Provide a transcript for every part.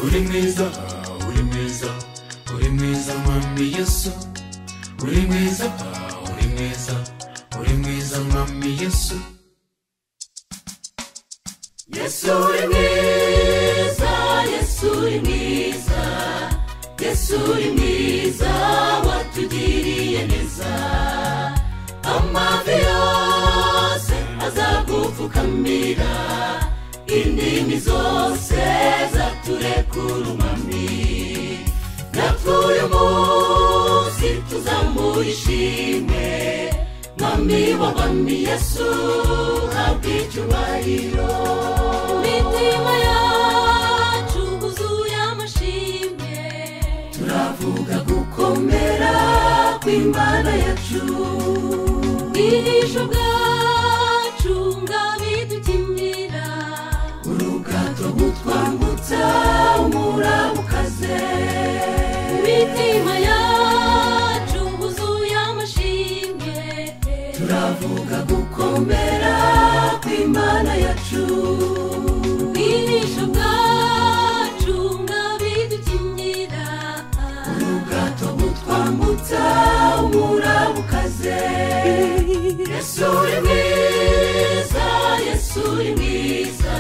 uri mwiza uri mwiza uri mwiza mwami Yesu uri mwiza uri mwiza uri mwiza mwami Yesu Yesu uri mwiza Yesu uri mwiza Yesu uri mwiza watugiriye neza amavi yose azagupfukamira indimi zose zaturekura umwami natwe uyu munsi tuzamurishime mwami w'abami Yesu habwa icyubahiro imitima yacu huzuye amashimwe turavuga gukomera kw'Imana yacu ijisho bwacu ngabidukingira urugato gutwambutsa umurabukaze imitima yacu huzuye amashimwe turavuga gukomera kw'Imana yacu ijisho bwacu ngabidukingira urugato gutwambutsa umurabukaze Yesu uri mwiza Yesu uri mwiza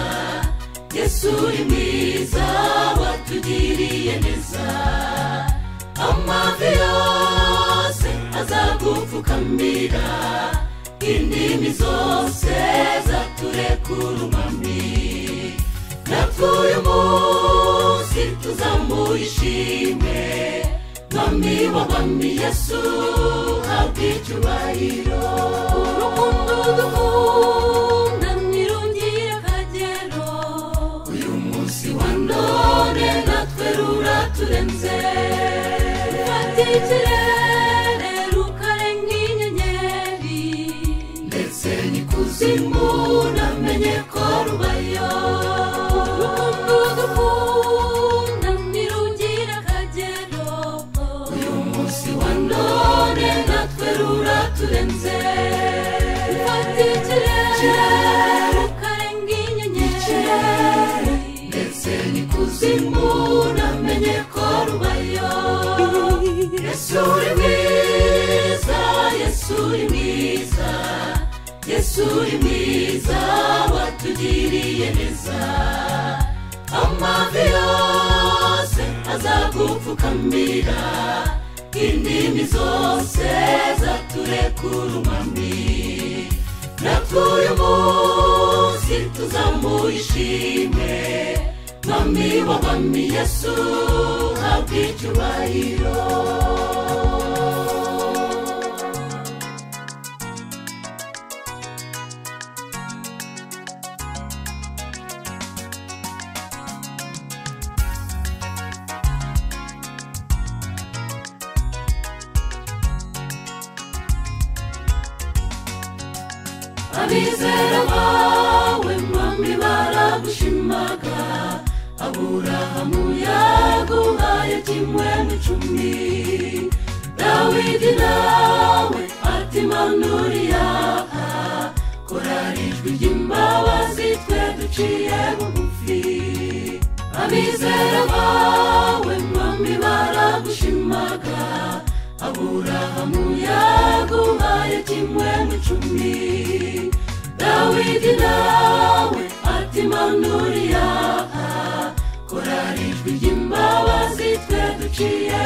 Yesu uri mwiza watugiriye neza amavi yose azagupfukamira indimi zose zaturekura umwami natwe uyu munsi tuzamurishime mwami w'abami Yesu habwa icyubahiro urukundo dukunda ntirungire akagero uyu munsi wa none natwe ruraturenze rufata ikirere rukarenga inyenyeri ndetse n'ikuzimu namenye ko rubayo urukundo dukunda ntirungire akagero uyu munsi wa none natwe ruraturenze rufata ikirere rukarenga inyenyeri ndetse n'ikuzimu namenye ko rubayo Yesu uri mwiza Yesu uri mwiza Yesu uri mwiza watugiriye neza amavi yose azagupfukamira indimi zose zaturekura umwami natwe uyu munsi tuzamurishime mwami w'abami Yesu habwa icyubahiro abizera bawe mwami baragushimaga Aburahamu yaguhaye kimwe n'icumi Dawidi nawe ati manuriya korarijwe ry'imbabazi twe duciye bugufi abizera bawe mwami baragushimaga Aburahamu yaguhaye kimwe n'icumi Dawidi nawe ati manuriya korarijwe ry'imbabazi twe duciye